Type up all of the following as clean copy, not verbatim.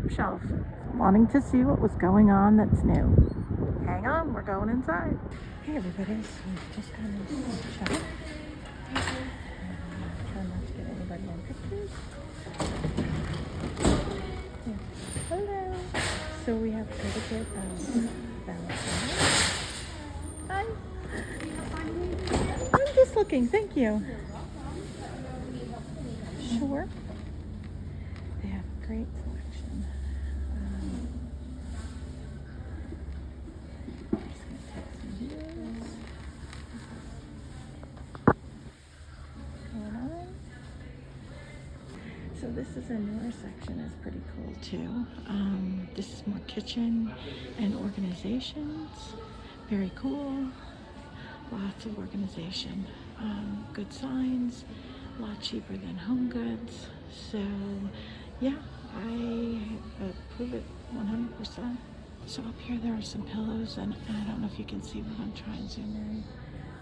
shelf, wanting to see what was going on that's new. Hang on, we're going inside. Hey everybody, so we've just gone into the shop. Try not to get anybody in pictures. Yeah. Hello. So we have quite a bit of balances. Hi. I'm just looking, thank you. Sure. They have a great selection. I'm just going to take some views. Going on. So this is a newer section. It's pretty cool too. This is more kitchen and organizations. Very cool. Lots of organization. Good signs. A lot cheaper than Home Goods. So yeah, I approve it 100%. So up here there are some pillows, and I don't know if you can see, but I'm trying to zoom in.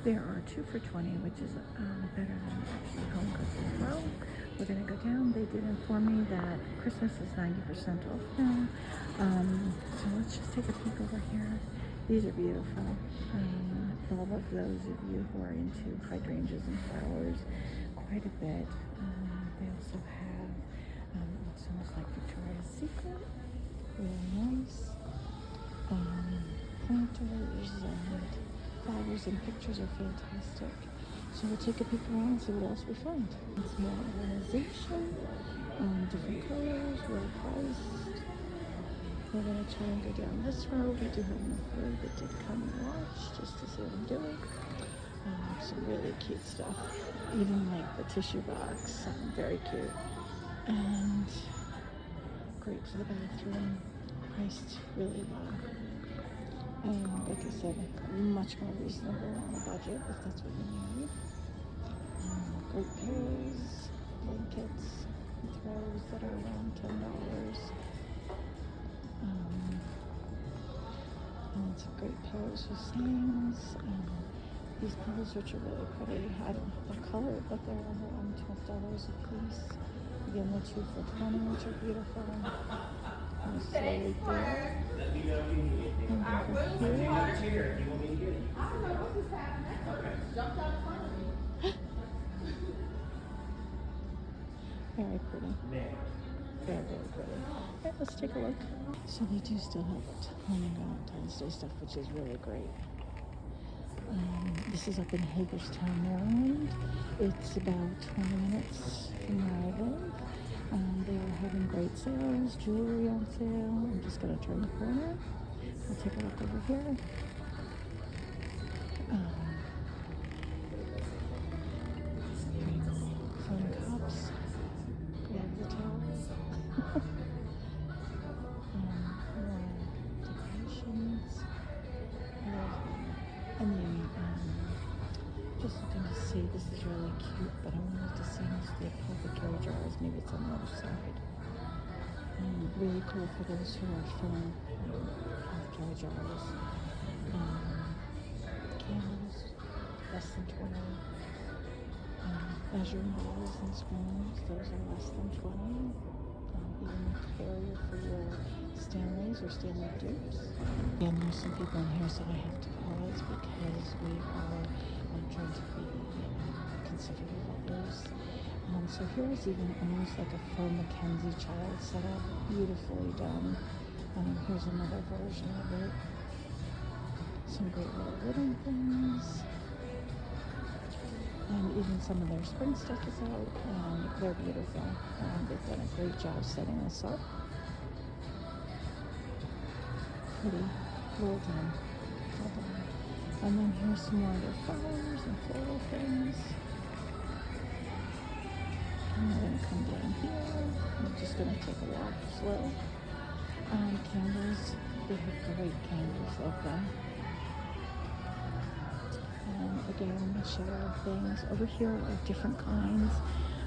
There are 2 for $20, which is better than actually Home Goods as well. We're gonna go down. They did inform me that Christmas is 90% off now. So let's just take a peek over here. These are beautiful. For all of those of you who are into hydrangeas and flowers, quite a bit. They also have looks almost like Victoria's Secret. Really nice. Planters and flowers and pictures are fantastic. So we'll take a peek around and see what else we find. It's more organization, different colors, well priced. We're going to try and go down this road. We do have enough road that did come and watch just to see what I'm doing. Some really cute stuff. Even like the tissue box, very cute. And great for the bathroom. Priced really well. And like I said, much more reasonable on a budget if that's what you need. Great pillows, blankets, and throws that are around $10. And some great pillows with sayings. These pillows, which are really pretty. I don't know the color, but they're around $12 a piece. Again, they're 2 for $20, which are beautiful. And slowly there. And over here. Very pretty. Very, very pretty. Alright, let's take a look. So they do still have Home and Valentine's Day stuff, which is really great. This is up in Hagerstown, Maryland. It's about 20 minutes from where I live. They are having great sales, jewelry on sale. I'm just going to turn the corner. I'll take a look over here. Pretty cool. Phone cups. Love the towels. More decorations. And then just looking to see, this is really cute, but I wanted to see the apothecary jars. Maybe it's on the other side. Really cool for those who are filling apothecary jars. Candles, less than 20. Measuring bowls and spoons, those are less than 20. Even the carrier for your Stanleys or Stanley dupes. Again, there's some people in here, so I have to pause because we are trying to be considerate of others. So here's even almost like a full Mackenzie child setup, beautifully done. Here's another version of it. Some great little wooden things. And even some of their spring stuff is out, and they're beautiful. They've done a great job setting this up. Pretty well done. Well done. And then here's some more of their flowers and floral things. And we're going to come down here. We're just going to take a walk slow. Candles. They have great candles, love them. Again, shower things. Over here are different kinds,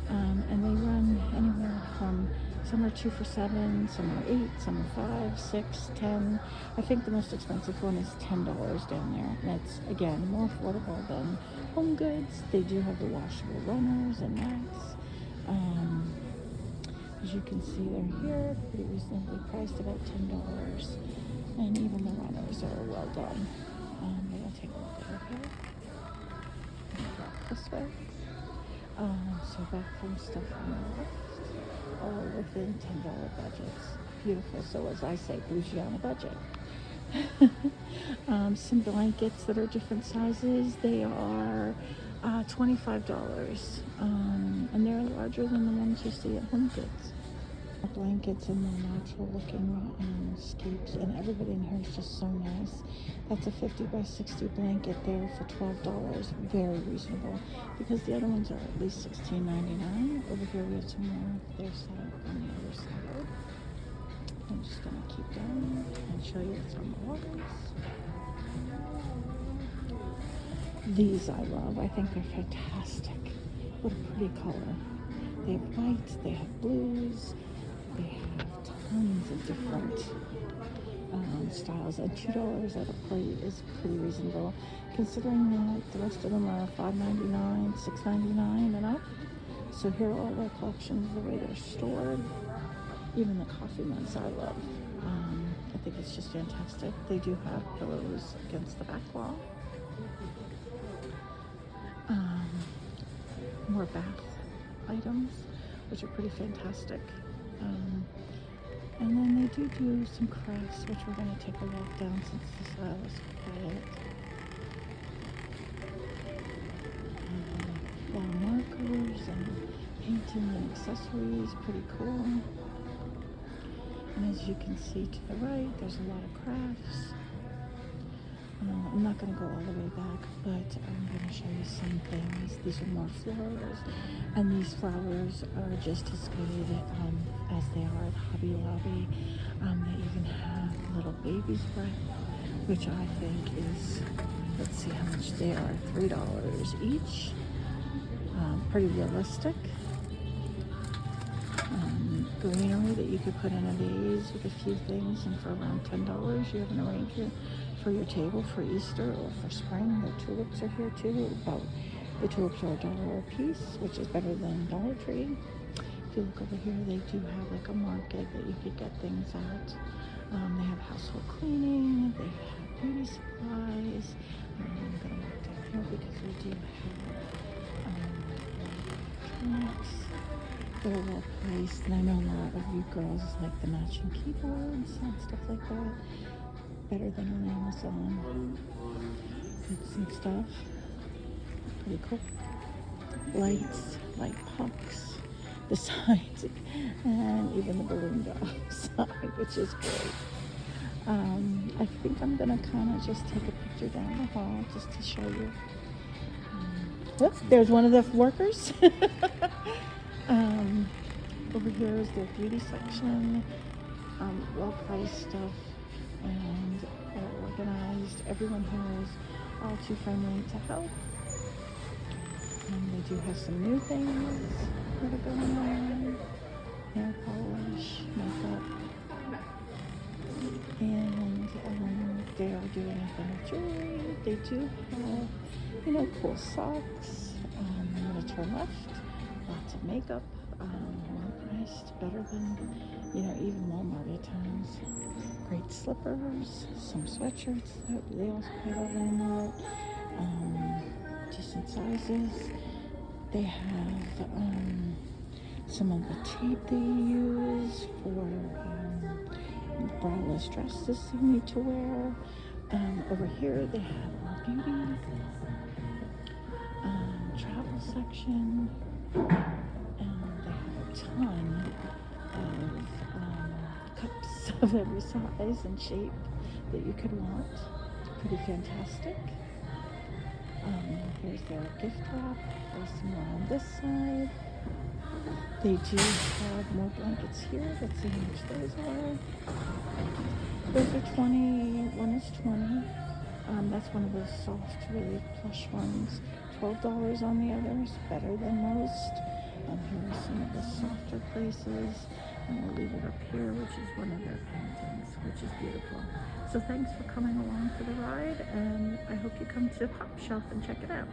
and they run anywhere from, some are 2 for $7, some are 8, some are 5, 6, 10. I think the most expensive one is $10 down there, and it's again more affordable than Home Goods. They do have the washable runners and mats. As you can see, they're here, pretty reasonably priced, about $10. And even the runners are well done. We're going to take a look over here. Back this way. So bathroom stuff on the left, all within $10 budgets. Beautiful. So as I say, bougie on a budget. Some blankets that are different sizes. They are $25, and they're larger than the ones you see at Home Goods. Blankets and the natural looking scapes, and everybody in here is just so nice. That's a 50 by 60 blanket there for $12. Very reasonable, because the other ones are at least $16.99. Over here we have some more of their setup on the other side. I'm just going to keep going and show you what's on the walls. These I love. I think they're fantastic. What a pretty color. They have whites, they have blues, they have tons of different styles. And $2 at a plate is pretty reasonable, considering that the rest of them are $5.99, $6.99 and up. So here are all their collections, the way they're stored. Even the coffee mugs I love. I think it's just fantastic. They do have pillows against the back wall. More bath items, which are pretty fantastic. And then they do some crafts, which we're going to take a walk down since this aisle is quiet. Wall markers and painting and accessories, pretty cool. And as you can see to the right, there's a lot of crafts. I'm not going to go all the way back, but I'm going to show you some things. These are more flowers, and these flowers are just as good as they are at Hobby Lobby. They even have little baby's breath, which I think is, let's see how much they are, $3 each. Pretty realistic. Greenery that you could put in a vase with a few things, and for around $10 you have an arrangement for your table for Easter or for spring. The tulips are here too. The tulips are $1 a piece, which is better than Dollar Tree. If you look over here, they do have like a market that you could get things at. They have household cleaning, they have beauty supplies. I'm going to walk down here because we do have electronics. They're well priced, and I know a lot of you girls like the matching keyboards and stuff like that. Better than on Amazon. It's some stuff. Pretty cool. Lights, light pucks, the sides, and even the balloon dog side, which is great. I think I'm gonna kind of just take a picture down the hall just to show you. Whoops, there's one of the workers. Over here is their beauty section, well-priced stuff, and all organized. Everyone here is all too friendly to help. And they do have some new things that are going on. Nail polish, makeup, and they are doing a thing with jewelry. They do have, cool socks. I'm going to turn left. Lots of makeup, well priced, better than, even Walmart at times. Great slippers, some sweatshirts that they also have at Walmart, decent sizes. They have some of the tape they use for braless dresses you need to wear. Over here they have more beauty, travel section. And they have a ton of cups of every size and shape that you could want. It's pretty fantastic. Here's their gift wrap. There's some more on this side. They do have more blankets here. Let's see how much those are. Those are 20. One is 20. That's one of those soft, really plush ones. $12 on the others, better tan most. Here are some of the softer places, and we'll leave it up here, which is one of their paintings, which is beautiful. So thanks for coming along for the ride, and I hope you come to the Pop Shelf and check it out.